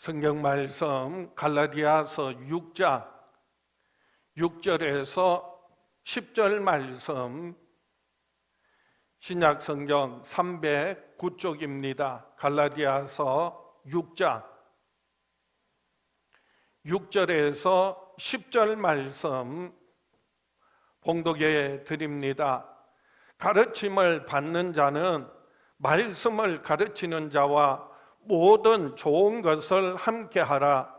성경 말씀 갈라디아서 6장 6절에서 10절 말씀 신약 성경 309쪽입니다. 갈라디아서 6장 6절에서 10절 말씀 봉독해 드립니다. 가르침을 받는 자는 말씀을 가르치는 자와 모든 좋은 것을 함께하라.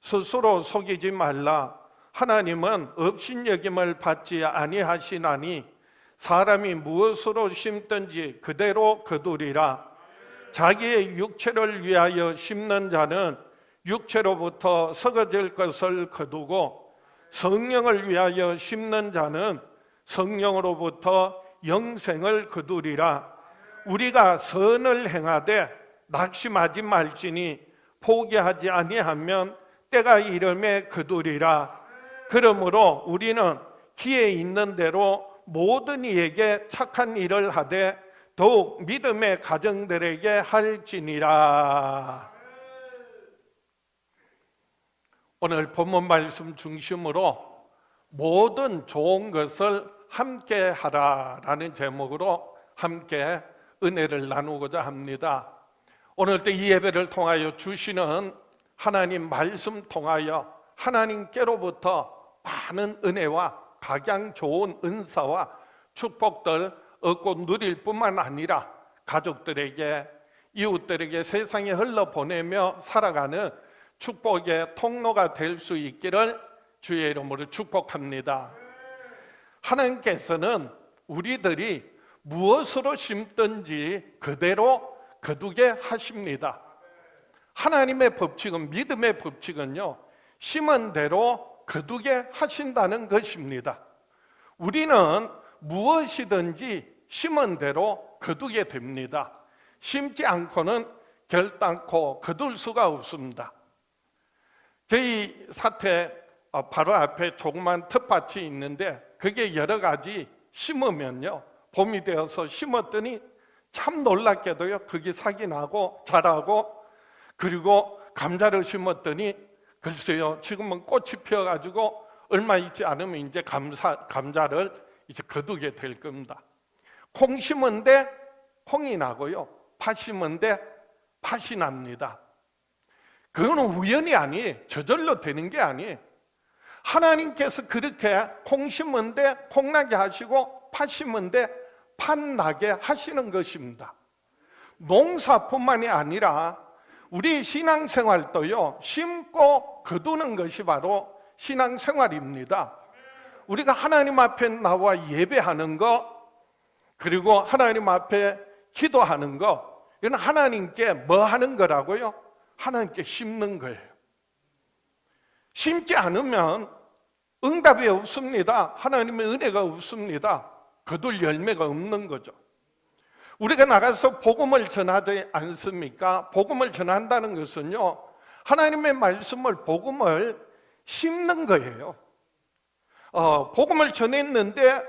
스스로 속이지 말라. 하나님은 업신여김을 받지 아니하시나니 사람이 무엇으로 심든지 그대로 거두리라. 자기의 육체를 위하여 심는 자는 육체로부터 썩어질 것을 거두고 성령을 위하여 심는 자는 성령으로부터 영생을 거두리라. 우리가 선을 행하되 낙심하지 말지니 포기하지 아니하면 때가 이름에 거두리라. 그러므로 우리는 기회 있는 대로 모든 이에게 착한 일을 하되 더욱 믿음의 가정들에게 할지니라. 오늘 본문 말씀 중심으로 모든 좋은 것을 함께 하라라는 제목으로 함께 은혜를 나누고자 합니다. 오늘도 이 예배를 통하여 주시는 하나님 말씀 통하여 하나님께로부터 많은 은혜와 각양 좋은 은사와 축복들 얻고 누릴 뿐만 아니라 가족들에게 이웃들에게 세상에 흘러보내며 살아가는 축복의 통로가 될 수 있기를 주의 이름으로 축복합니다. 하나님께서는 우리들이 무엇으로 심든지 그대로 거두게 하십니다. 하나님의 법칙은, 믿음의 법칙은요, 심은 대로 거두게 하신다는 것입니다. 우리는 무엇이든지 심은 대로 거두게 됩니다. 심지 않고는 결단코 거둘 수가 없습니다. 저희 사태 바로 앞에 조그만 텃밭이 있는데 그게 여러 가지 심으면요, 봄이 되어서 심었더니 참 놀랍게도요, 거기 싹이 나고 자라고, 그리고 감자를 심었더니 글쎄요, 지금은 꽃이 피어가지고 얼마 있지 않으면 이제 감자를 이제 거두게 될 겁니다. 콩 심은데 콩이 나고요, 팥 심은데 팥이 납니다. 그거는 우연이 아니, 저절로 되는 게 아니. 하나님께서 그렇게 콩 심은데 콩 나게 하시고 팥 심은데 팥 나게 하시는 것입니다. 농사뿐만이 아니라 우리 신앙생활도요, 심고 거두는 것이 바로 신앙생활입니다. 우리가 하나님 앞에 나와 예배하는 것, 그리고 하나님 앞에 기도하는 것, 이건 하나님께 뭐 하는 거라고요? 하나님께 심는 거예요. 심지 않으면 응답이 없습니다. 하나님의 은혜가 없습니다. 거둘 열매가 없는 거죠. 우리가 나가서 복음을 전하지 않습니까? 복음을 전한다는 것은요, 하나님의 말씀을, 복음을 심는 거예요. 복음을 전했는데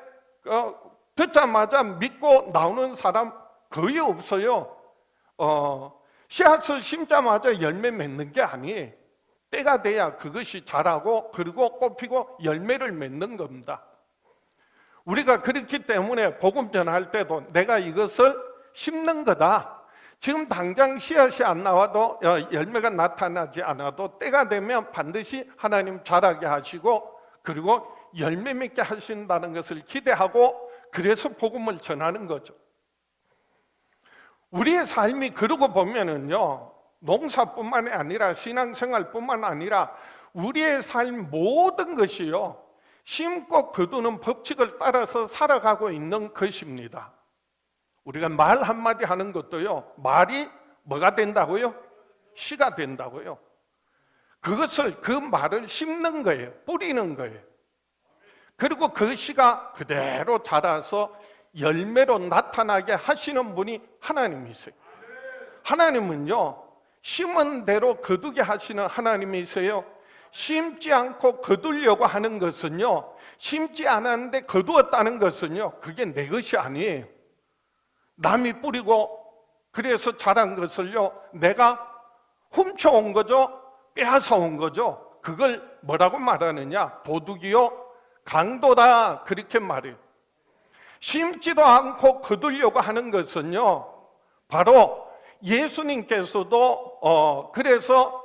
듣자마자 믿고 나오는 사람 거의 없어요. 씨앗을 심자마자 열매 맺는 게 아니에요. 때가 돼야 그것이 자라고, 그리고 꽃피고 열매를 맺는 겁니다. 우리가 그렇기 때문에 복음 전할 때도 내가 이것을 심는 거다. 지금 당장 씨앗이 안 나와도, 열매가 나타나지 않아도 때가 되면 반드시 하나님 자라게 하시고, 그리고 열매 맺게 하신다는 것을 기대하고, 그래서 복음을 전하는 거죠. 우리의 삶이 그러고 보면은요, 농사뿐만이 아니라 신앙생활뿐만 아니라 우리의 삶 모든 것이요, 심고 거두는 법칙을 따라서 살아가고 있는 것입니다. 우리가 말 한마디 하는 것도요, 말이 뭐가 된다고요? 씨가 된다고요. 그것을, 그 말을 심는 거예요. 뿌리는 거예요. 그리고 그 씨가 그대로 자라서 열매로 나타나게 하시는 분이 하나님이세요. 하나님은요, 심은 대로 거두게 하시는 하나님이세요. 심지 않고 거두려고 하는 것은요, 심지 않았는데 거두었다는 것은요, 그게 내 것이 아니에요. 남이 뿌리고 그래서 자란 것을요, 내가 훔쳐온 거죠. 빼앗아온 거죠. 그걸 뭐라고 말하느냐? 도둑이요 강도다, 그렇게 말해요. 심지도 않고 거두려고 하는 것은요, 바로 예수님께서도 그래서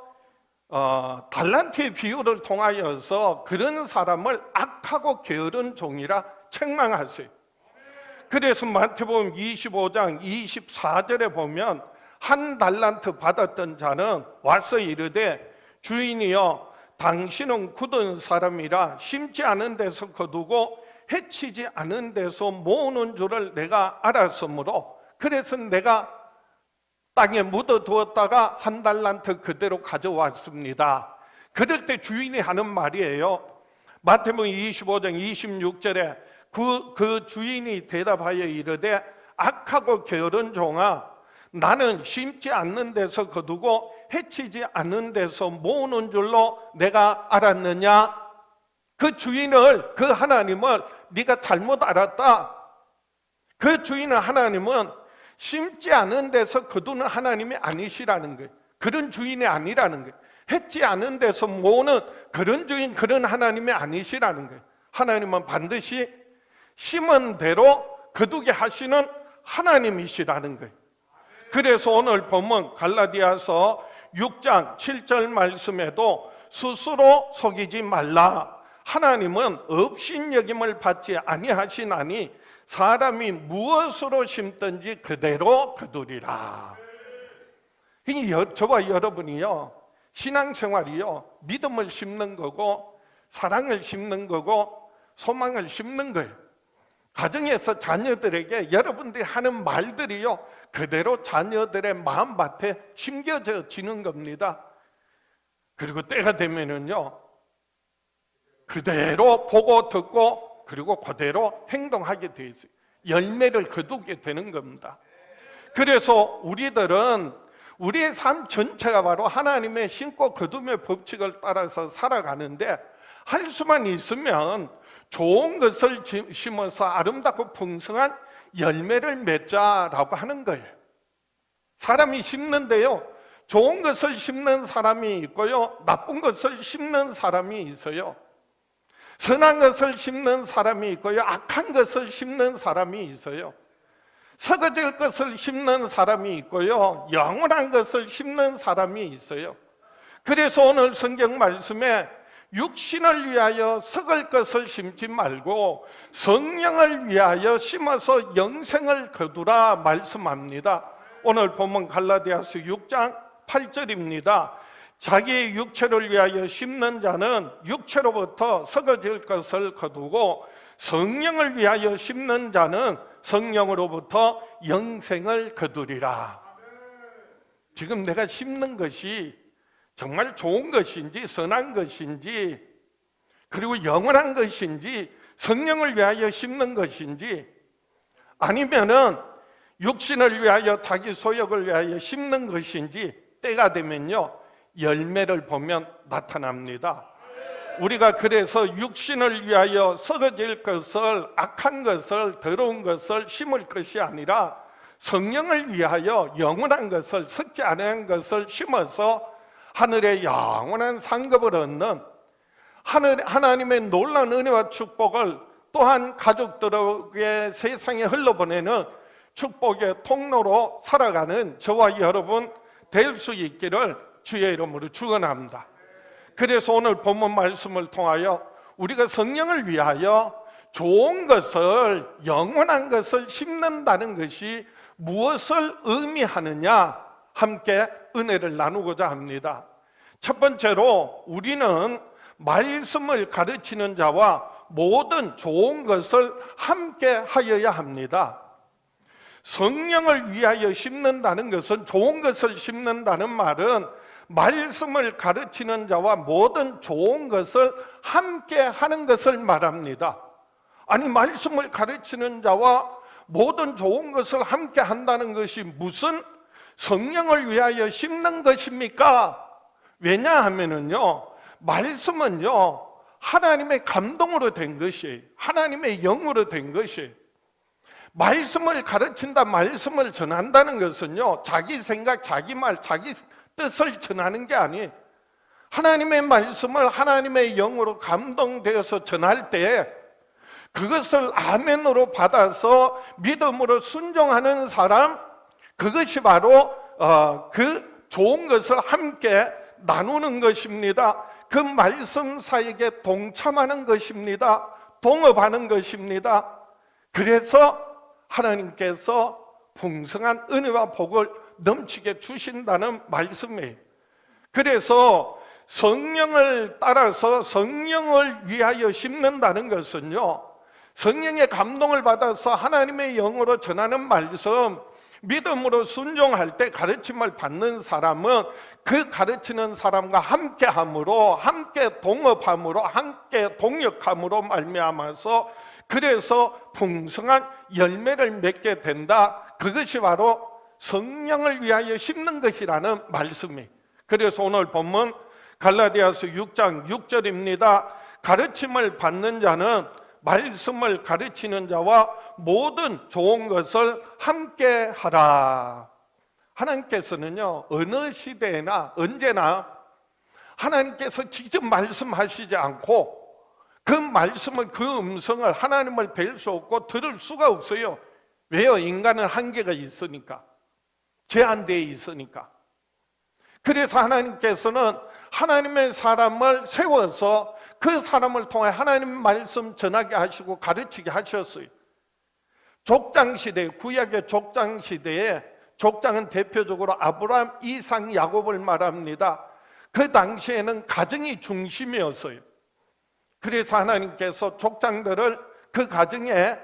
달란트의 비유를 통하여서 그런 사람을 악하고 게으른 종이라 책망하세요. 그래서 마태복음 25장 24절에 보면 한 달란트 받았던 자는 와서 이르되 주인이여 당신은 굳은 사람이라 심지 않은 데서 거두고 해치지 않은 데서 모으는 줄을 내가 알았으므로 그래서 내가 땅에 묻어두었다가 한 달란트 그대로 가져왔습니다. 그럴 때 주인이 하는 말이에요. 마태복음 25장 26절에 그 주인이 대답하여 이르되 악하고 게으른 종아 나는 심지 않는 데서 거두고 해치지 않는 데서 모으는 줄로 내가 알았느냐? 그 주인을, 그 하나님을 네가 잘못 알았다. 그 주인은 하나님은 심지 않은 데서 거두는 하나님이 아니시라는 거예요. 그런 주인이 아니라는 거예요. 해치 않은 데서 모으는 그런 주인, 그런 하나님이 아니시라는 거예요. 하나님은 반드시 심은 대로 거두게 하시는 하나님이시라는 거예요. 그래서 오늘 보면 갈라디아서 6장 7절 말씀에도 스스로 속이지 말라. 하나님은 업신여김을 받지 아니하시나니 사람이 무엇으로 심든지 그대로 거두리라. 저와 여러분이요, 신앙생활이요, 믿음을 심는 거고 사랑을 심는 거고 소망을 심는 거예요. 가정에서 자녀들에게 여러분들이 하는 말들이요 그대로 자녀들의 마음밭에 심겨지는 겁니다. 그리고 때가 되면은요 그대로 보고 듣고 그리고 그대로 행동하게 돼 있어요. 열매를 거두게 되는 겁니다. 그래서 우리들은 우리의 삶 전체가 바로 하나님의 심고 거둠의 법칙을 따라서 살아가는데 할 수만 있으면 좋은 것을 심어서 아름답고 풍성한 열매를 맺자라고 하는 거예요. 사람이 심는데요, 좋은 것을 심는 사람이 있고요, 나쁜 것을 심는 사람이 있어요. 선한 것을 심는 사람이 있고요, 악한 것을 심는 사람이 있어요. 썩어질 것을 심는 사람이 있고요, 영원한 것을 심는 사람이 있어요. 그래서 오늘 성경 말씀에 육신을 위하여 썩을 것을 심지 말고 성령을 위하여 심어서 영생을 거두라 말씀합니다. 오늘 보면 갈라디아서 6장 8절입니다. 자기의 육체를 위하여 심는 자는 육체로부터 썩어질 것을 거두고 성령을 위하여 심는 자는 성령으로부터 영생을 거두리라. 지금 내가 심는 것이 정말 좋은 것인지 선한 것인지 그리고 영원한 것인지 성령을 위하여 심는 것인지 아니면은 육신을 위하여 자기 소욕을 위하여 심는 것인지 때가 되면요 열매를 보면 나타납니다. 우리가 그래서 육신을 위하여 썩어질 것을 악한 것을 더러운 것을 심을 것이 아니라 성령을 위하여 영원한 것을 썩지 않은 것을 심어서 하늘의 영원한 상급을 얻는 하나님의 놀라운 은혜와 축복을 또한 가족들에게 세상에 흘러보내는 축복의 통로로 살아가는 저와 여러분 될 수 있기를 주의 이름으로 축원합니다. 그래서 오늘 본문 말씀을 통하여 우리가 성령을 위하여 좋은 것을 영원한 것을 심는다는 것이 무엇을 의미하느냐 함께 은혜를 나누고자 합니다. 첫 번째로 우리는 말씀을 가르치는 자와 모든 좋은 것을 함께 하여야 합니다. 성령을 위하여 심는다는 것은 좋은 것을 심는다는 말은 말씀을 가르치는 자와 모든 좋은 것을 함께 하는 것을 말합니다. 아니 말씀을 가르치는 자와 모든 좋은 것을 함께 한다는 것이 무슨 성령을 위하여 심는 것입니까? 왜냐하면은요 말씀은요 하나님의 감동으로 된 것이에요. 하나님의 영으로 된 것이에요. 말씀을 가르친다, 말씀을 전한다는 것은요 자기 생각, 자기 말, 자기 뜻을 전하는 게 아니에요. 하나님의 말씀을 하나님의 영으로 감동되어서 전할 때 그것을 아멘으로 받아서 믿음으로 순종하는 사람, 그것이 바로 그 좋은 것을 함께 나누는 것입니다. 그 말씀 사역에 동참하는 것입니다. 동업하는 것입니다. 그래서 하나님께서 풍성한 은혜와 복을 넘치게 주신다는 말씀이에요. 그래서 성령을 따라서 성령을 위하여 심는다는 것은요, 성령의 감동을 받아서 하나님의 영으로 전하는 말씀, 믿음으로 순종할 때 가르침을 받는 사람은 그 가르치는 사람과 함께함으로, 함께 동업함으로, 함께 동역함으로 말미암아서 그래서 풍성한 열매를 맺게 된다. 그것이 바로 성령을 위하여 심는 것이라는 말씀이에요. 그래서 오늘 본문 갈라디아서 6장 6절입니다. 가르침을 받는 자는 말씀을 가르치는 자와 모든 좋은 것을 함께 하라. 하나님께서는요, 어느 시대나 언제나 하나님께서 직접 말씀하시지 않고 그 말씀을, 그 음성을 하나님을 뵐 수 없고 들을 수가 없어요. 왜요? 인간은 한계가 있으니까, 제한되어 있으니까. 그래서 하나님께서는 하나님의 사람을 세워서 그 사람을 통해 하나님 말씀 전하게 하시고 가르치게 하셨어요. 족장시대, 구약의 족장시대에, 족장은 대표적으로 아브라함, 이삭, 야곱을 말합니다. 그 당시에는 가정이 중심이었어요. 그래서 하나님께서 족장들을 그 가정의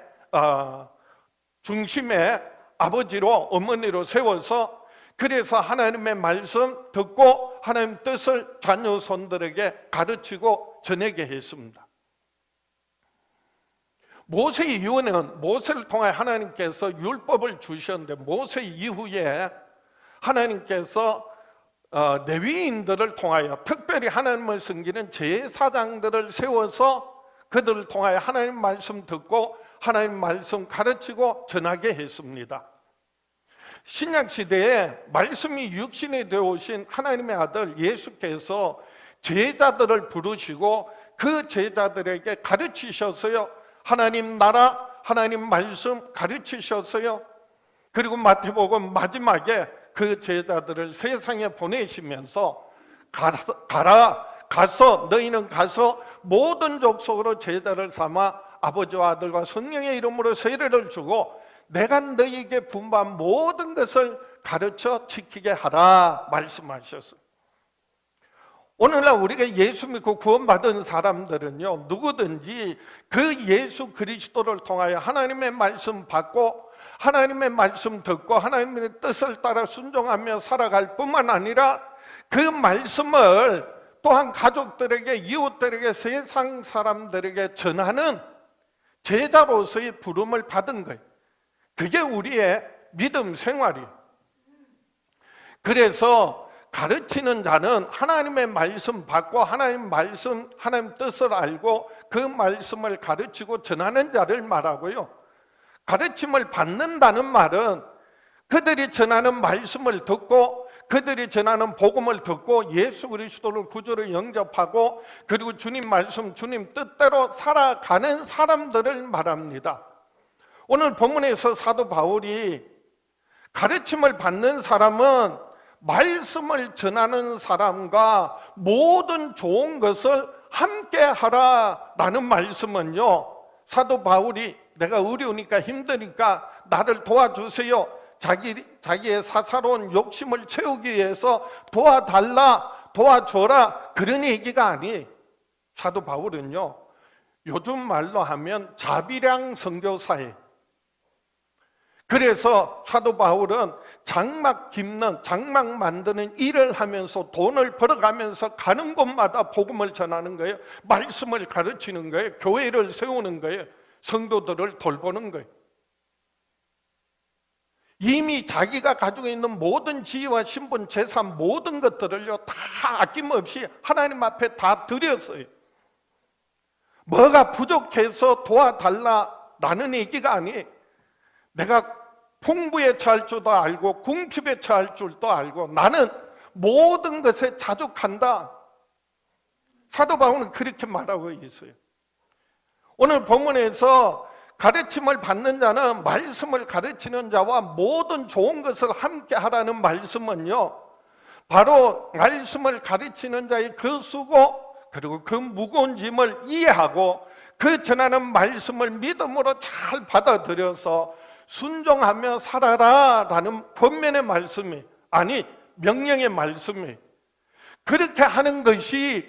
중심에 아버지로, 어머니로 세워서 그래서 하나님의 말씀 듣고 하나님 뜻을 자녀손들에게 가르치고 전하게 했습니다. 모세 이후에는 모세를 통해 하나님께서 율법을 주셨는데 모세 이후에 하나님께서 레위인들을 통하여 특별히 하나님을 섬기는 제사장들을 세워서 그들을 통하여 하나님 말씀 듣고 하나님 말씀 가르치고 전하게 했습니다. 신약시대에 말씀이 육신이 되어 오신 하나님의 아들 예수께서 제자들을 부르시고 그 제자들에게 가르치셨어요. 하나님 나라, 하나님 말씀 가르치셨어요. 그리고 마태복음 마지막에 그 제자들을 세상에 보내시면서 가서 너희는 가서 모든 족속으로 제자를 삼아 아버지와 아들과 성령의 이름으로 세례를 주고 내가 너희에게 분부한 모든 것을 가르쳐 지키게 하라 말씀하셨어요. 오늘날 우리가 예수 믿고 구원받은 사람들은요, 누구든지 그 예수 그리스도를 통하여 하나님의 말씀 받고 하나님의 말씀 듣고 하나님의 뜻을 따라 순종하며 살아갈 뿐만 아니라 그 말씀을 또한 가족들에게, 이웃들에게, 세상 사람들에게 전하는 제자로서의 부름을 받은 거예요. 그게 우리의 믿음 생활이에요. 그래서 가르치는 자는 하나님의 말씀 받고 하나님 말씀, 하나님 뜻을 알고 그 말씀을 가르치고 전하는 자를 말하고요, 가르침을 받는다는 말은 그들이 전하는 말씀을 듣고 그들이 전하는 복음을 듣고 예수 그리스도를 구주로 영접하고 그리고 주님 말씀, 주님 뜻대로 살아가는 사람들을 말합니다. 오늘 본문에서 사도 바울이 가르침을 받는 사람은 말씀을 전하는 사람과 모든 좋은 것을 함께 하라라는 말씀은요, 사도 바울이 내가 어려우니까 힘드니까 나를 도와주세요, 자기의 사사로운 욕심을 채우기 위해서 도와달라, 도와줘라, 그런 얘기가 아니에요. 사도 바울은요, 요즘 말로 하면 자비량 선교사예요. 그래서 사도 바울은 장막 깁는, 장막 만드는 일을 하면서 돈을 벌어가면서 가는 곳마다 복음을 전하는 거예요. 말씀을 가르치는 거예요. 교회를 세우는 거예요. 성도들을 돌보는 거예요. 이미 자기가 가지고 있는 모든 지위와 신분, 재산, 모든 것들을요 다 아낌없이 하나님 앞에 다 드렸어요. 뭐가 부족해서 도와달라라는 얘기가 아니에요. 내가 풍부에 처할 줄도 알고 궁핍에 처할 줄도 알고 나는 모든 것에 자족한다. 사도 바울은 그렇게 말하고 있어요. 오늘 본문에서 가르침을 받는 자는 말씀을 가르치는 자와 모든 좋은 것을 함께 하라는 말씀은요, 바로 말씀을 가르치는 자의 그 수고, 그리고 그 무거운 짐을 이해하고 그 전하는 말씀을 믿음으로 잘 받아들여서 순종하며 살아라 라는 권면의 말씀이, 아니 명령의 말씀이, 그렇게 하는 것이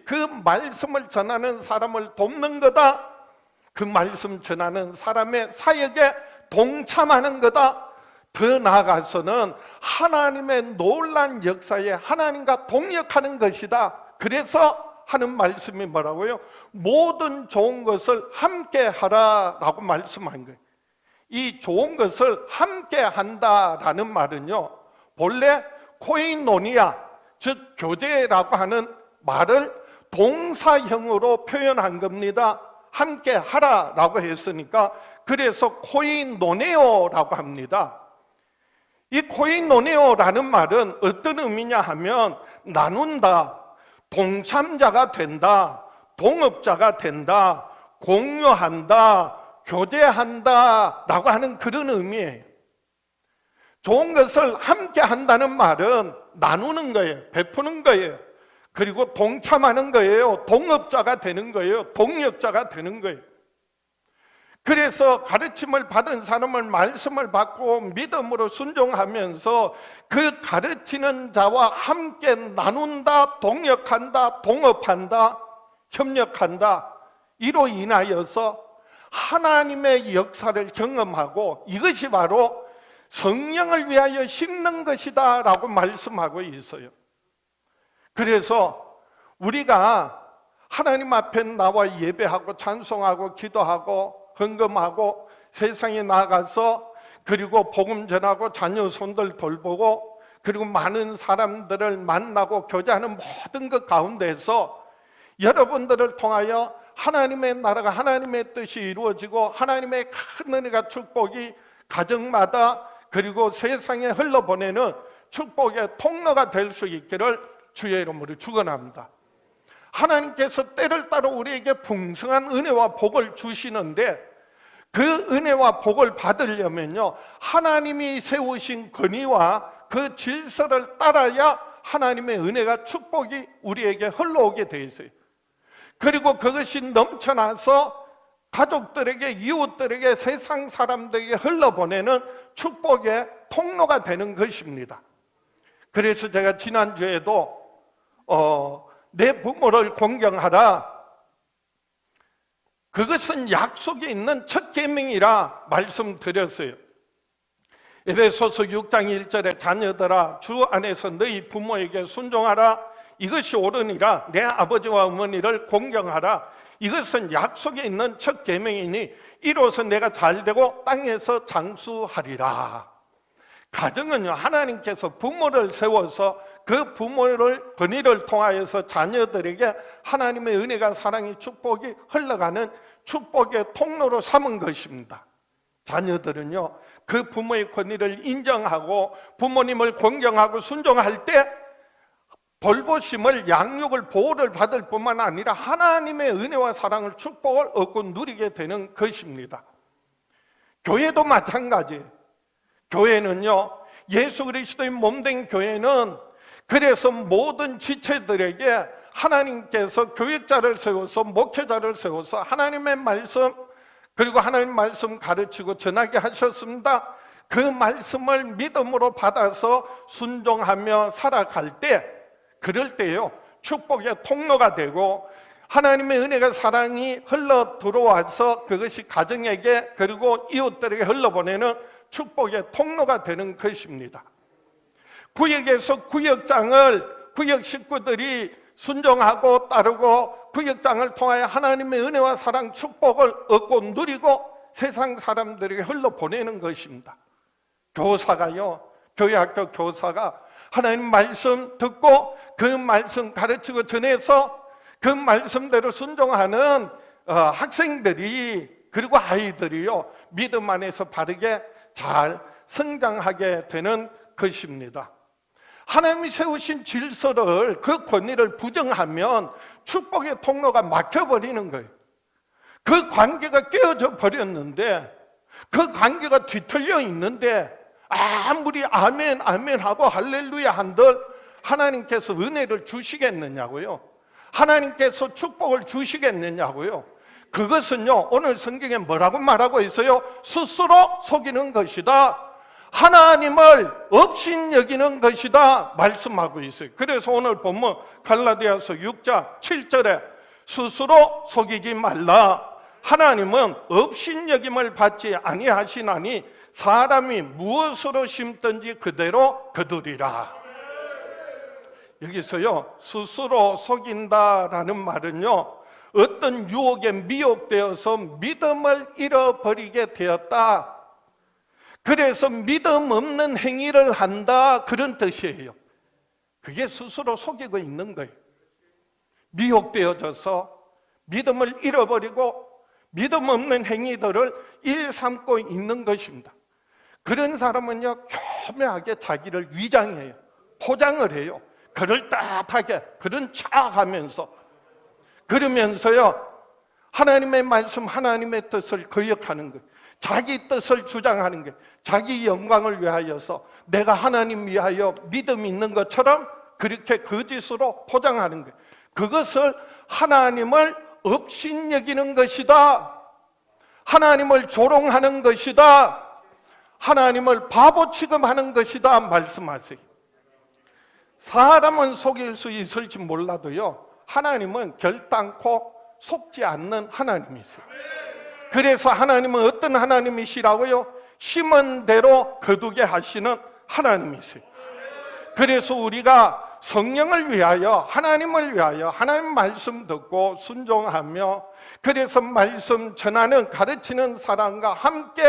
그 말씀을 전하는 사람을 돕는 거다. 그 말씀 전하는 사람의 사역에 동참하는 거다. 더 나아가서는 하나님의 놀라운 역사에 하나님과 동역하는 것이다. 그래서 하는 말씀이 뭐라고요? 모든 좋은 것을 함께 하라라고 말씀한 거예요. 이 좋은 것을 함께 한다라는 말은요, 본래 코이노니아, 즉 교제라고 하는 말을 동사형으로 표현한 겁니다. 함께 하라라고 했으니까 그래서 코이노네오라고 합니다. 이 코이노네오라는 말은 어떤 의미냐 하면 나눈다, 동참자가 된다, 동업자가 된다, 공유한다, 교제한다 라고 하는 그런 의미예요. 좋은 것을 함께 한다는 말은 나누는 거예요. 베푸는 거예요. 그리고 동참하는 거예요. 동업자가 되는 거예요. 동역자가 되는 거예요. 그래서 가르침을 받은 사람은 말씀을 받고 믿음으로 순종하면서 그 가르치는 자와 함께 나눈다, 동역한다, 동업한다, 협력한다. 이로 인하여서 하나님의 역사를 경험하고 이것이 바로 성령을 위하여 심는 것이다 라고 말씀하고 있어요. 그래서 우리가 하나님 앞에 나와 예배하고 찬송하고 기도하고 헌금하고 세상에 나가서 그리고 복음 전하고 자녀 손들 돌보고 그리고 많은 사람들을 만나고 교제하는 모든 것 가운데서 여러분들을 통하여 하나님의 나라가, 하나님의 뜻이 이루어지고 하나님의 큰 은혜가, 축복이 가정마다 그리고 세상에 흘러보내는 축복의 통로가 될 수 있기를 주의 이름으로 축원합니다. 하나님께서 때를 따라 우리에게 풍성한 은혜와 복을 주시는데 그 은혜와 복을 받으려면요, 하나님이 세우신 권위와 그 질서를 따라야 하나님의 은혜가, 축복이 우리에게 흘러오게 돼 있어요. 그리고 그것이 넘쳐나서 가족들에게, 이웃들에게, 세상 사람들에게 흘러보내는 축복의 통로가 되는 것입니다. 그래서 제가 지난주에도 내 부모를 공경하라, 그것은 약속이 있는 첫 계명이라 말씀드렸어요. 에베소서 6장 1절에 자녀들아 주 안에서 너희 부모에게 순종하라, 이것이 옳으니라. 내 아버지와 어머니를 공경하라, 이것은 약속이 있는 첫 계명이니 이로써 내가 잘되고 땅에서 장수하리라. 가정은요, 하나님께서 부모를 세워서 그 부모를 권위를 통하여서 자녀들에게 하나님의 은혜가, 사랑이, 축복이 흘러가는 축복의 통로로 삼은 것입니다. 자녀들은요, 그 부모의 권위를 인정하고 부모님을 공경하고 순종할 때 돌보심을, 양육을, 보호를 받을 뿐만 아니라 하나님의 은혜와 사랑을, 축복을 얻고 누리게 되는 것입니다. 교회도 마찬가지예요. 교회는요, 예수 그리스도의 몸된 교회는 그래서 모든 지체들에게 하나님께서 교육자를 세워서, 목회자를 세워서 하나님의 말씀, 그리고 하나님 말씀 가르치고 전하게 하셨습니다. 그 말씀을 믿음으로 받아서 순종하며 살아갈 때, 그럴 때요, 축복의 통로가 되고 하나님의 은혜가, 사랑이 흘러 들어와서 그것이 가정에게 그리고 이웃들에게 흘러보내는 축복의 통로가 되는 것입니다. 구역에서 구역장을, 구역 식구들이 순종하고 따르고 구역장을 통하여 하나님의 은혜와 사랑, 축복을 얻고 누리고 세상 사람들에게 흘러보내는 것입니다. 교사가요, 교회학교 교사가 하나님 말씀 듣고 그 말씀 가르치고 전해서 그 말씀대로 순종하는 학생들이, 그리고 아이들이요, 믿음 안에서 바르게 잘 성장하게 되는 것입니다. 하나님이 세우신 질서를, 그 권위를 부정하면 축복의 통로가 막혀버리는 거예요. 그 관계가 깨어져 버렸는데, 그 관계가 뒤틀려 있는데 아무리 아멘 아멘 하고 할렐루야 한들 하나님께서 은혜를 주시겠느냐고요? 하나님께서 축복을 주시겠느냐고요? 그것은요, 오늘 성경에 뭐라고 말하고 있어요? 스스로 속이는 것이다, 하나님을 업신여기는 것이다 말씀하고 있어요. 그래서 오늘 본문 갈라디아서 6장 7절에 스스로 속이지 말라, 하나님은 업신여김을 받지 아니하시나니 사람이 무엇으로 심든지 그대로 거두리라. 여기서요, 스스로 속인다라는 말은요, 어떤 유혹에 미혹되어서 믿음을 잃어버리게 되었다, 그래서 믿음 없는 행위를 한다, 그런 뜻이에요. 그게 스스로 속이고 있는 거예요. 미혹되어져서 믿음을 잃어버리고 믿음 없는 행위들을 일삼고 있는 것입니다. 그런 사람은요, 교묘하게 자기를 위장해요. 포장을 해요. 그럴듯하게, 그런 척하면서, 그러면서요, 하나님의 말씀, 하나님의 뜻을 거역하는 거예요. 자기 뜻을 주장하는 게, 자기 영광을 위하여서 내가 하나님 위하여 믿음이 있는 것처럼 그렇게 거짓으로 포장하는 거예요. 그것을 하나님을 업신여기는 것이다, 하나님을 조롱하는 것이다, 하나님을 바보 취급하는 것이다 말씀하세요. 사람은 속일 수 있을지 몰라도요, 하나님은 결단코 속지 않는 하나님이세요. 그래서 하나님은 어떤 하나님이시라고요? 심은 대로 거두게 하시는 하나님이세요. 그래서 우리가 성령을 위하여, 하나님을 위하여 하나님 말씀 듣고 순종하며, 그래서 말씀 전하는, 가르치는 사람과 함께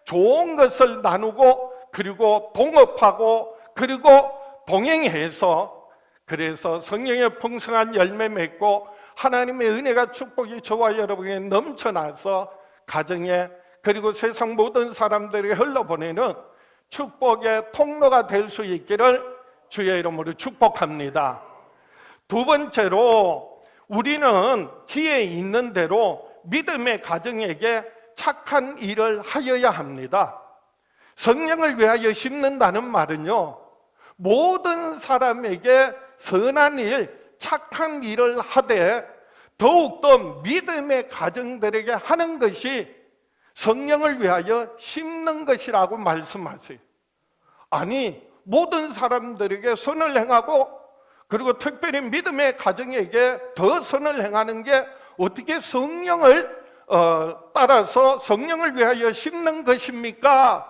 좋은 것을 나누고, 그리고 동업하고, 그리고 동행해서, 그래서 성령의 풍성한 열매 맺고 하나님의 은혜가, 축복이 저와 여러분에게 넘쳐나서 가정에, 그리고 세상 모든 사람들에게 흘러보내는 축복의 통로가 될 수 있기를 주의 이름으로 축복합니다. 두 번째로, 우리는 기회 있는 대로 믿음의 가정에게 착한 일을 하여야 합니다. 성령을 위하여 심는다는 말은요, 모든 사람에게 선한 일, 착한 일을 하되 더욱더 믿음의 가정들에게 하는 것이 성령을 위하여 심는 것이라고 말씀하세요. 아니, 모든 사람들에게 선을 행하고, 그리고 특별히 믿음의 가정에게 더 선을 행하는 게 어떻게 성령을 따라서 성령을 위하여 심는 것입니까?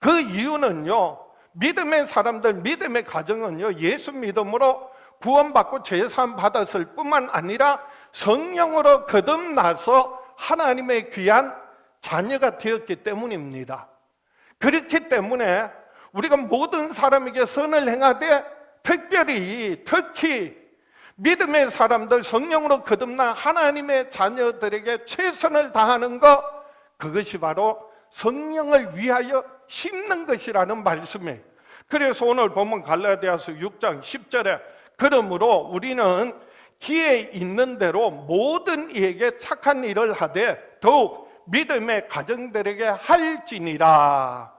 그 이유는요, 믿음의 사람들, 믿음의 가정은요, 예수 믿음으로 구원받고 제사함 받았을 뿐만 아니라 성령으로 거듭나서 하나님의 귀한 자녀가 되었기 때문입니다. 그렇기 때문에 우리가 모든 사람에게 선을 행하되 특히 믿음의 사람들, 성령으로 거듭난 하나님의 자녀들에게 최선을 다하는 것, 그것이 바로 성령을 위하여 심는 것이라는 말씀이에요. 그래서 오늘 보면 갈라디아서 6장 10절에 그러므로 우리는 기회 있는 대로 모든 이에게 착한 일을 하되 더욱 믿음의 가정들에게 할지니라.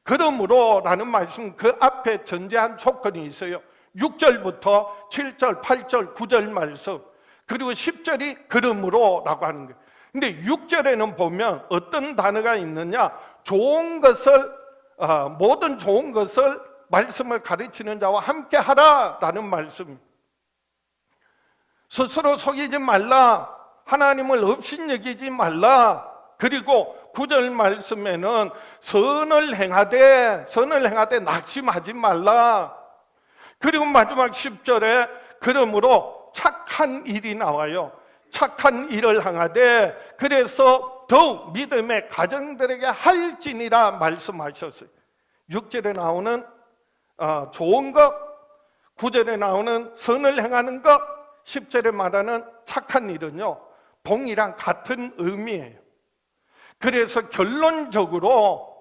그러므로 라는 말씀, 그 앞에 전제한 조건이 있어요. 6절부터 7절, 8절, 9절 말씀, 그리고 10절이 그러므로 라고 하는 거예요. 근데 6절에는 보면 어떤 단어가 있느냐, 좋은 것을, 모든 좋은 것을 말씀을 가르치는 자와 함께 하라라는 말씀. 스스로 속이지 말라, 하나님을 업신여기지 말라. 그리고 9절 말씀에는 선을 행하되 낙심하지 말라. 그리고 마지막 10절에 그러므로 착한 일이 나와요. 착한 일을 행하되 그래서 더욱 믿음의 가정들에게 할지니라 말씀하셨어요. 6절에 나오는 좋은 것, 9절에 나오는 선을 행하는 것, 10절에 말하는 착한 일은요, 동일한 같은 의미예요. 그래서 결론적으로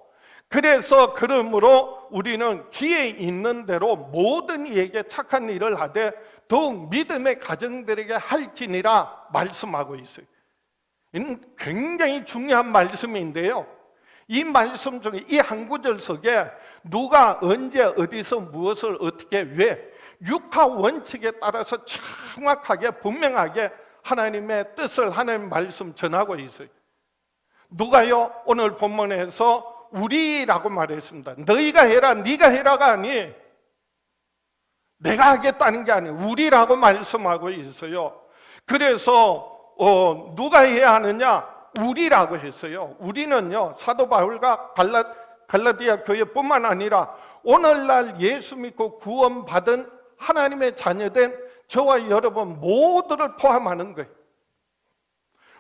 그래서 그러므로 우리는 기회 있는 대로 모든 이에게 착한 일을 하되 더욱 믿음의 가정들에게 할지니라 말씀하고 있어요. 이는 굉장히 중요한 말씀인데요, 이 말씀 중에 이 한 구절 속에 누가 언제 어디서 무엇을 어떻게 왜 육하 원칙에 따라서 정확하게 분명하게 하나님의 뜻을 하나님 말씀 전하고 있어요. 누가요? 오늘 본문에서 우리라고 말했습니다. 너희가 해라, 네가 해라가 아니, 내가 하겠다는 게 아니에요. 우리라고 말씀하고 있어요. 그래서 누가 해야 하느냐? 우리라고 했어요. 우리는요, 사도 바울과 갈라디아 교회뿐만 아니라 오늘날 예수 믿고 구원받은 하나님의 자녀된 저와 여러분 모두를 포함하는 거예요.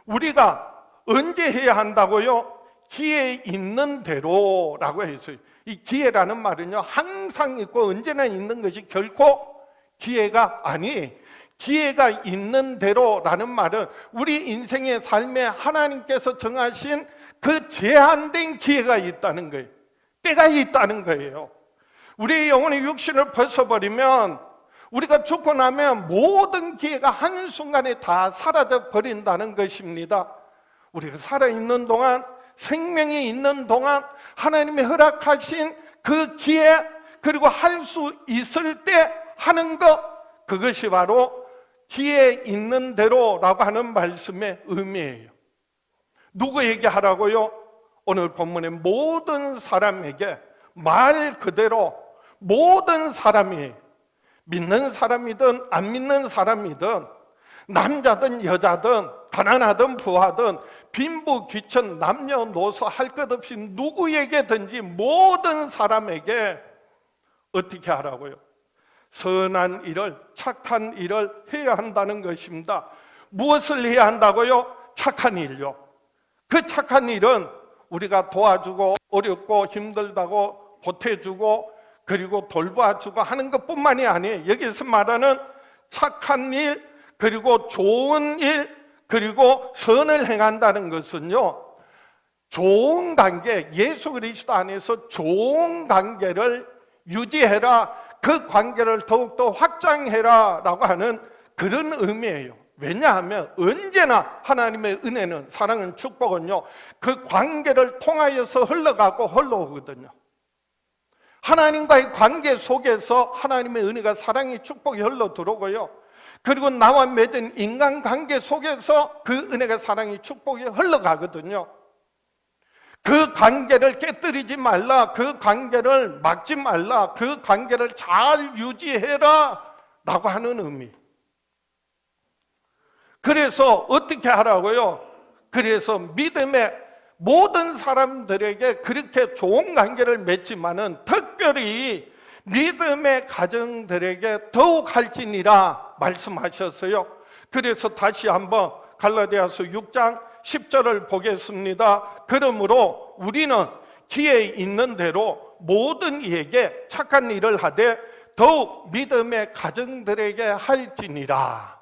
우리가 언제 해야 한다고요? 기회 있는 대로라고 했어요. 이 기회라는 말은요, 항상 있고 언제나 있는 것이 결코 기회가 아니, 기회가 있는 대로라는 말은 우리 인생의 삶에 하나님께서 정하신 그 제한된 기회가 있다는 거예요. 때가 있다는 거예요. 우리의 영혼의 육신을 벗어버리면, 우리가 죽고 나면 모든 기회가 한순간에 다 사라져 버린다는 것입니다. 우리가 살아있는 동안, 생명이 있는 동안 하나님이 허락하신 그 기회, 그리고 할 수 있을 때 하는 것, 그것이 바로 기회 있는 대로라고 하는 말씀의 의미예요. 누구에게 하라고요? 오늘 본문의 모든 사람에게, 말 그대로 모든 사람이, 믿는 사람이든 안 믿는 사람이든, 남자든 여자든 가난하든 부하든 빈부 귀천 남녀노소 할 것 없이 누구에게든지 모든 사람에게 어떻게 하라고요? 선한 일을, 착한 일을 해야 한다는 것입니다. 무엇을 해야 한다고요? 착한 일요. 그 착한 일은 우리가 도와주고 어렵고 힘들다고 보태주고 그리고 돌봐주고 하는 것뿐만이 아니에요. 여기서 말하는 착한 일, 그리고 좋은 일, 그리고 선을 행한다는 것은요, 좋은 관계, 예수 그리스도 안에서 좋은 관계를 유지해라, 그 관계를 더욱더 확장해라 라고 하는 그런 의미예요. 왜냐하면 언제나 하나님의 은혜는, 사랑은, 축복은요, 그 관계를 통하여서 흘러가고 흘러오거든요. 하나님과의 관계 속에서 하나님의 은혜가, 사랑이, 축복이 흘러 들어오고요, 그리고 나와 맺은 인간관계 속에서 그 은혜가, 사랑이, 축복이 흘러가거든요. 그 관계를 깨뜨리지 말라, 그 관계를 막지 말라, 그 관계를 잘 유지해라 라고 하는 의미. 그래서 어떻게 하라고요? 그래서 믿음의 모든 사람들에게 그렇게 좋은 관계를 맺지만은 특별히 믿음의 가정들에게 더욱 할지니라 말씀하셨어요. 그래서 다시 한번 갈라디아서 6장 10절을 보겠습니다. 그러므로 우리는 기회 있는 대로 모든 이에게 착한 일을 하되 더욱 믿음의 가정들에게 할지니라.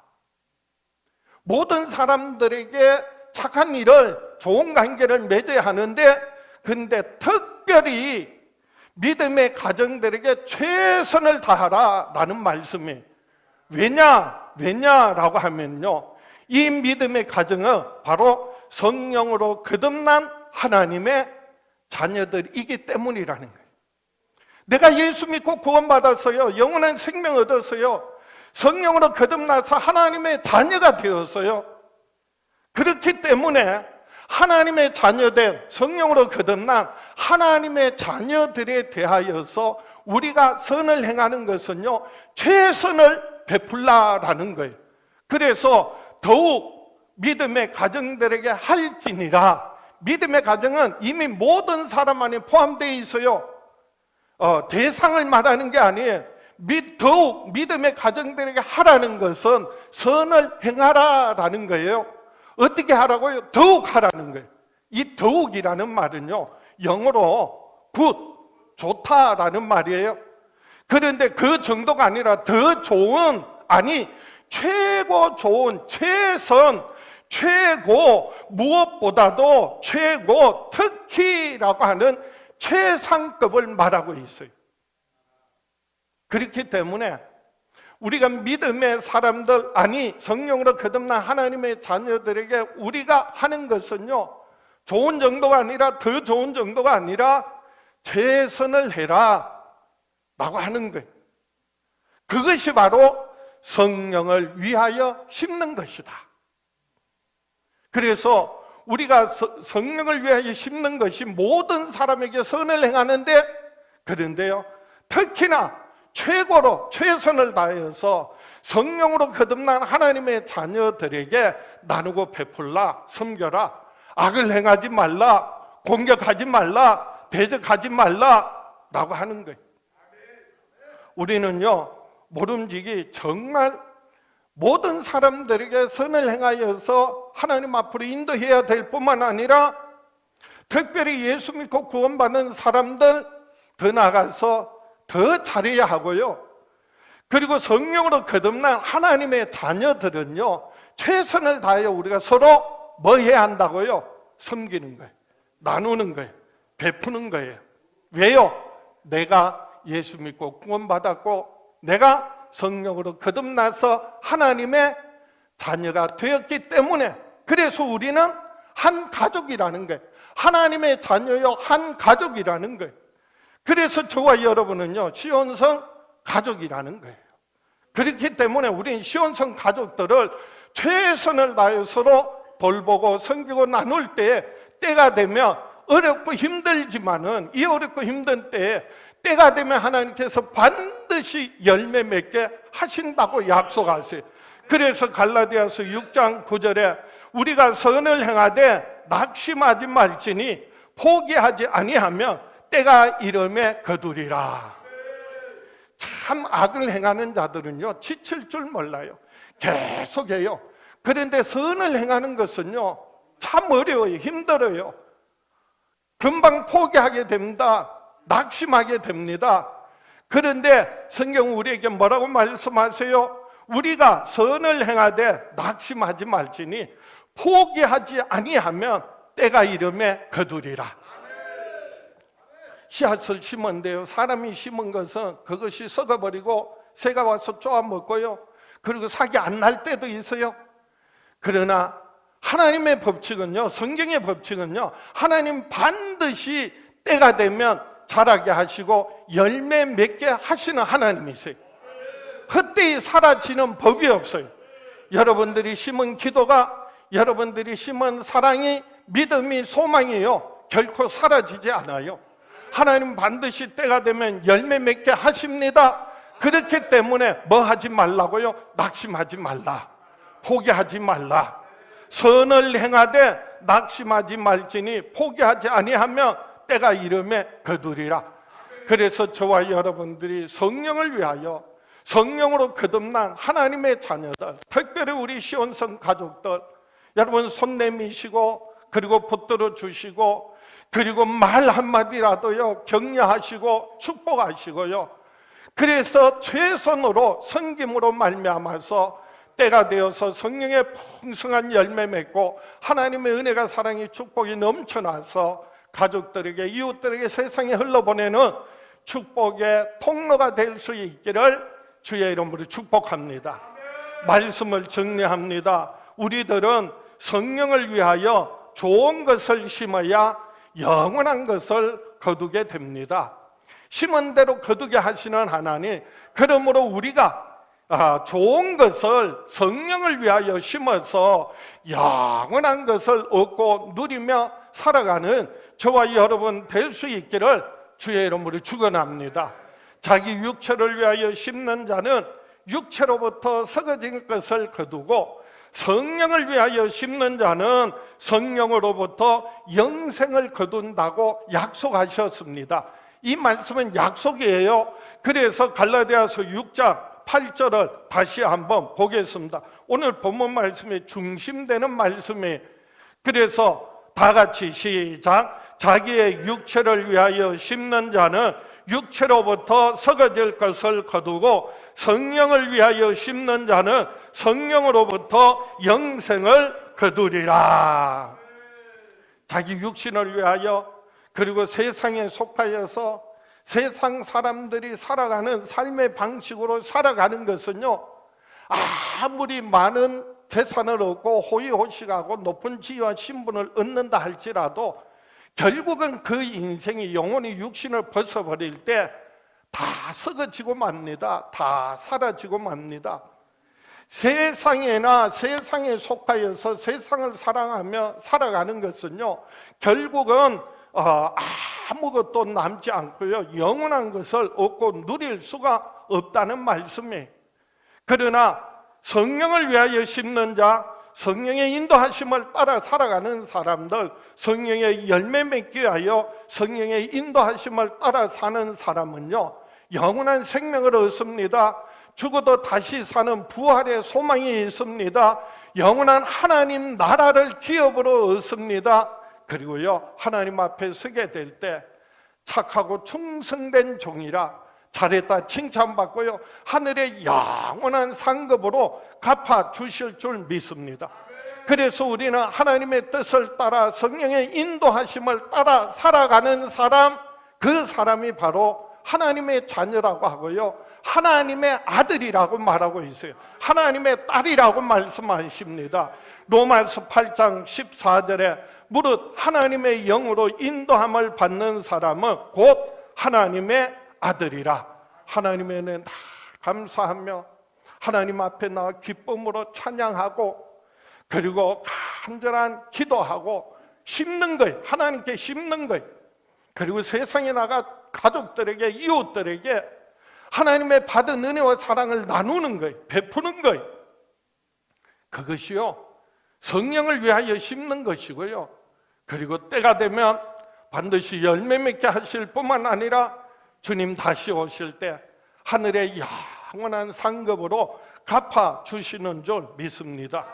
모든 사람들에게 착한 일을, 좋은 관계를 맺어야 하는데, 근데 특별히 믿음의 가정들에게 최선을 다하라라는 말씀이, 왜냐라고 하면요, 이 믿음의 가정은 바로 성령으로 거듭난 하나님의 자녀들이기 때문이라는 거예요. 내가 예수 믿고 구원받았어요. 영원한 생명 얻었어요. 성령으로 거듭나서 하나님의 자녀가 되었어요. 그렇기 때문에 하나님의 자녀된, 성령으로 거듭난 하나님의 자녀들에 대하여서 우리가 선을 행하는 것은요, 최선을 베풀라라는 거예요. 그래서 더욱 믿음의 가정들에게 할지니라. 믿음의 가정은 이미 모든 사람 안에 포함되어 있어요. 대상을 말하는 게 아니에요. 더욱 믿음의 가정들에게 하라는 것은 선을 행하라라는 거예요. 어떻게 하라고요? 더욱 하라는 거예요. 이 더욱이라는 말은요, 영어로 good, 좋다라는 말이에요. 그런데 그 정도가 아니라 더 좋은, 아니 최고 좋은, 최선, 최고, 무엇보다도 최고, 특히라고 하는 최상급을 말하고 있어요. 그렇기 때문에 우리가 믿음의 사람들, 아니 성령으로 거듭난 하나님의 자녀들에게 우리가 하는 것은요, 좋은 정도가 아니라, 더 좋은 정도가 아니라 최선을 해라 라고 하는 거예요. 그것이 바로 성령을 위하여 심는 것이다. 그래서 우리가 성령을 위하여 심는 것이 모든 사람에게 선을 행하는데, 그런데요, 특히나 최고로 최선을 다해서 성령으로 거듭난 하나님의 자녀들에게 나누고 베풀라, 섬겨라, 악을 행하지 말라, 공격하지 말라, 대적하지 말라 라고 하는 거예요. 우리는요, 모름지기 정말 모든 사람들에게 선을 행하여서 하나님 앞으로 인도해야 될 뿐만 아니라, 특별히 예수 믿고 구원받는 사람들 더 나아가서 더 잘해야 하고요. 그리고 성령으로 거듭난 하나님의 자녀들은요, 최선을 다하여 우리가 서로 뭐 해야 한다고요? 섬기는 거예요. 나누는 거예요. 베푸는 거예요. 왜요? 내가 예수 믿고 구원받았고 내가 성령으로 거듭나서 하나님의 자녀가 되었기 때문에, 그래서 우리는 한 가족이라는 거예요. 하나님의 자녀요, 한 가족이라는 거예요. 그래서 저와 여러분은요, 시온성 가족이라는 거예요. 그렇기 때문에 우리는 시온성 가족들을 최선을 다해 서로 돌보고 섬기고 나눌 때가 되면, 어렵고 힘들지만은 이 어렵고 힘든 때가 되면 하나님께서 반드시 열매 맺게 하신다고 약속하세요. 그래서 갈라디아서 6장 9절에 우리가 선을 행하되 낙심하지 말지니 포기하지 아니하면 때가 이름에 거두리라. 참 악을 행하는 자들은요, 지칠 줄 몰라요. 계속해요. 그런데 선을 행하는 것은요, 참 어려워요. 힘들어요. 금방 포기하게 됩니다. 낙심하게 됩니다. 그런데 성경은 우리에게 뭐라고 말씀하세요? 우리가 선을 행하되 낙심하지 말지니 포기하지 아니하면 때가 이름에 거두리라. 씨앗을 심은데요, 사람이 심은 것은 그것이 썩어버리고 새가 와서 쪼아먹고요, 그리고 삭이 안 날 때도 있어요. 그러나 하나님의 법칙은요, 성경의 법칙은요, 하나님 반드시 때가 되면 자라게 하시고 열매 맺게 하시는 하나님이세요. 헛되이 사라지는 법이 없어요. 여러분들이 심은 기도가, 여러분들이 심은 사랑이, 믿음이, 소망이요, 결코 사라지지 않아요. 하나님 반드시 때가 되면 열매 맺게 하십니다. 그렇기 때문에 뭐 하지 말라고요? 낙심하지 말라, 포기하지 말라. 선을 행하되 낙심하지 말지니 포기하지 아니하면 때가 이름에 거두리라. 그래서 저와 여러분들이 성령을 위하여, 성령으로 거듭난 하나님의 자녀들, 특별히 우리 시온성 가족들, 여러분 손 내미시고, 그리고 붙들어 주시고, 그리고 말 한마디라도요 격려하시고 축복하시고요, 그래서 최선으로 섬김으로 말미암아서 때가 되어서 성령의 풍성한 열매 맺고 하나님의 은혜가, 사랑이, 축복이 넘쳐나서 가족들에게, 이웃들에게, 세상에 흘러보내는 축복의 통로가 될 수 있기를 주의 이름으로 축복합니다. 말씀을 정리합니다. 우리들은 성령을 위하여 좋은 것을 심어야 영원한 것을 거두게 됩니다. 심은 대로 거두게 하시는 하나님, 그러므로 우리가 좋은 것을 성령을 위하여 심어서 영원한 것을 얻고 누리며 살아가는 저와 여러분 될 수 있기를 주의 이름으로 축원합니다. 자기 육체를 위하여 심는 자는 육체로부터 썩어진 것을 거두고, 성령을 위하여 심는 자는 성령으로부터 영생을 거둔다고 약속하셨습니다. 이 말씀은 약속이에요. 그래서 갈라디아서 6장 8절을 다시 한번 보겠습니다. 오늘 본문 말씀에 중심되는 말씀이, 그래서 다 같이 시작. 자기의 육체를 위하여 심는 자는 육체로부터 썩어질 것을 거두고, 성령을 위하여 심는 자는 성령으로부터 영생을 거두리라. 자기 육신을 위하여, 그리고 세상에 속하여서 세상 사람들이 살아가는 삶의 방식으로 살아가는 것은요, 아무리 많은 재산을 얻고 호의호식하고 높은 지위와 신분을 얻는다 할지라도 결국은 그 인생이 영원히 육신을 벗어버릴 때 다 썩어지고 맙니다. 다 사라지고 맙니다. 세상에나 세상에 속하여서 세상을 사랑하며 살아가는 것은요, 결국은 아무것도 남지 않고요, 영원한 것을 얻고 누릴 수가 없다는 말씀이에요. 그러나 성령을 위하여 심는 자, 성령의 인도하심을 따라 살아가는 사람들, 성령의 열매 맺기 위하여 성령의 인도하심을 따라 사는 사람은요, 영원한 생명을 얻습니다. 죽어도 다시 사는 부활의 소망이 있습니다. 영원한 하나님 나라를 기업으로 얻습니다. 그리고요, 하나님 앞에 서게 될 때 착하고 충성된 종이라 잘했다 칭찬받고요, 하늘의 영원한 상급으로 갚아 주실 줄 믿습니다. 그래서 우리는 하나님의 뜻을 따라 성령의 인도하심을 따라 살아가는 사람, 그 사람이 바로 하나님의 자녀라고 하고요, 하나님의 아들이라고 말하고 있어요. 하나님의 딸이라고 말씀하십니다. 로마서 8장 14절에 무릇 하나님의 영으로 인도함을 받는 사람은 곧 하나님의 아들이라. 하나님의 은혜에 다 감사하며 하나님 앞에 나와 기쁨으로 찬양하고, 그리고 간절한 기도하고 심는 거예요. 하나님께 심는 거예요. 그리고 세상에 나가 가족들에게, 이웃들에게 하나님의 받은 은혜와 사랑을 나누는 거예요. 베푸는 거예요. 그것이요, 성령을 위하여 심는 것이고요, 그리고 때가 되면 반드시 열매 맺게 하실 뿐만 아니라 주님 다시 오실 때 하늘의 영원한 상급으로 갚아 주시는 줄 믿습니다.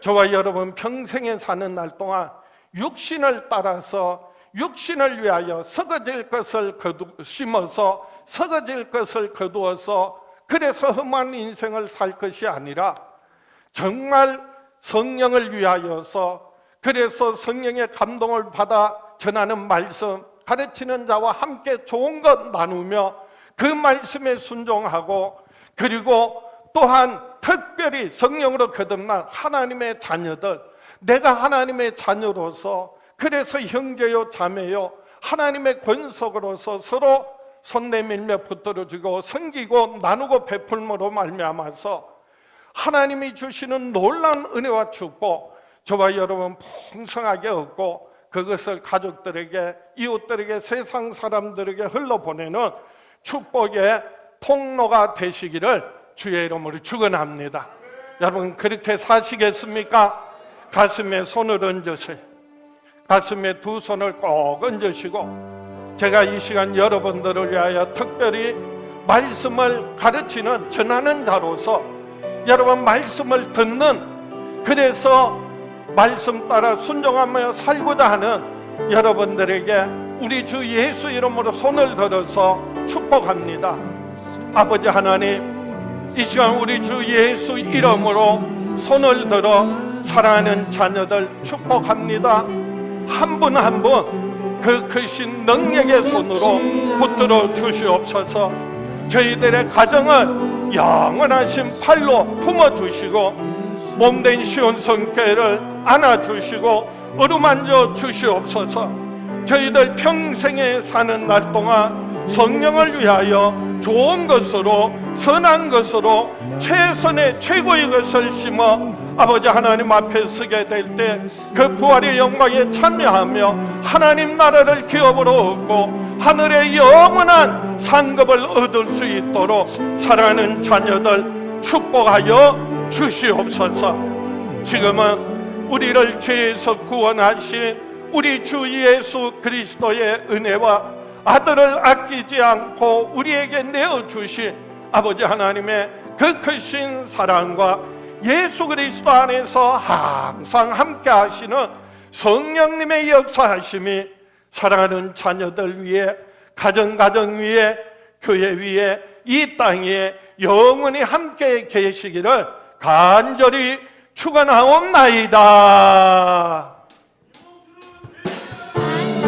저와 여러분 평생에 사는 날 동안 육신을 따라서 육신을 위하여 썩어질 것을 심어서 썩어질 것을 거두어서 그래서 험한 인생을 살 것이 아니라 정말 성령을 위하여서, 그래서 성령의 감동을 받아 전하는 말씀, 가르치는 자와 함께 좋은 것 나누며 그 말씀에 순종하고, 그리고 또한 특별히 성령으로 거듭난 하나님의 자녀들, 내가 하나님의 자녀로서, 그래서 형제요 자매요 하나님의 권속으로서 서로 손 내밀며 붙들어주고 섬기고 나누고 베풀므로 말미암아서 하나님이 주시는 놀라운 은혜와 축복, 저와 여러분 풍성하게 얻고 그것을 가족들에게, 이웃들에게, 세상 사람들에게 흘러보내는 축복의 통로가 되시기를 주의 이름으로 축원합니다. 여러분 그렇게 사시겠습니까? 가슴에 손을 얹으세요. 가슴에 두 손을 꼭 얹으시고, 제가 이 시간 여러분들을 위하여 특별히 말씀을 가르치는, 전하는 자로서 여러분 말씀을 듣는, 그래서 말씀 따라 순종하며 살고자 하는 여러분들에게 우리 주 예수 이름으로 손을 들어서 축복합니다. 아버지 하나님, 이 시간 우리 주 예수 이름으로 손을 들어 사랑하는 자녀들 축복합니다. 한 분 한 분 그 크신 능력의 손으로 붙들어 주시옵소서. 저희들의 가정을 영원하신 팔로 품어주시고 몸된 시온 성교회를 안아주시고 어루만져 주시옵소서. 저희들 평생에 사는 날 동안 성령을 위하여 좋은 것으로, 선한 것으로, 최선의 최고의 것을 심어 아버지 하나님 앞에 서게 될 때 그 부활의 영광에 참여하며 하나님 나라를 기업으로 얻고 하늘의 영원한 상급을 얻을 수 있도록 사랑하는 자녀들 축복하여 주시옵소서. 지금은 우리를 죄에서 구원하신 우리 주 예수 그리스도의 은혜와 아들을 아끼지 않고 우리에게 내어주신 아버지 하나님의 그 크신 사랑과 예수 그리스도 안에서 항상 함께 하시는 성령님의 역사하심이 사랑하는 자녀들 위에, 가정 위에, 교회 위에, 이 땅에 영원히 함께 계시기를 간절히 축원하옵나이다.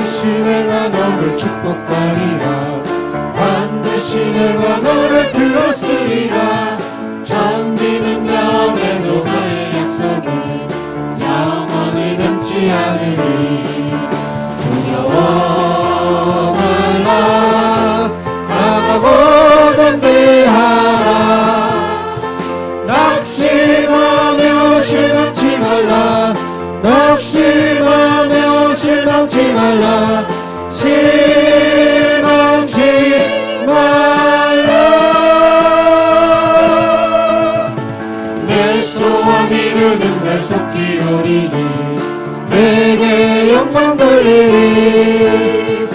신의 너를 축복하리라. 반드시 내가 너를 들었으리라. 천지는 변해도 나의 약속은 영원히 변치 않으리. 두려워 말라. 강하고 담대하라. 낙심하며 실망치 말라. 낙심하며 실망치 말라. 실망치 말라. 내 소원 이루는 날 속히 오리니 내게 영광 돌리리.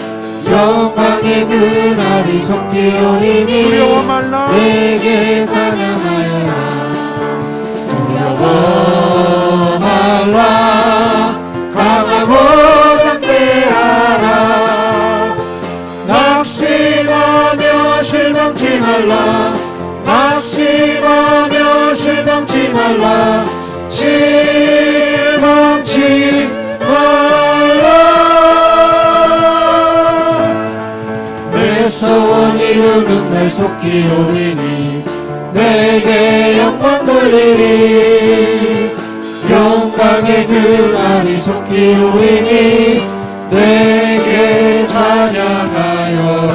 영광의 그날이 속히 오리니 두려워 말라. 내게 찬양하여라. 두려워 말라. 강하고 담대하라. 낙심하며 실망치 말라. 낙심하며 실망치 말라. 실망치 말라. 내 소원 이루는 날 속히 오리니 내게 영광 돌리리. 영광의 그날이 속히 오리니 내게 찬양하여라.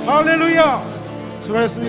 할렐루야. 수고하셨습니다.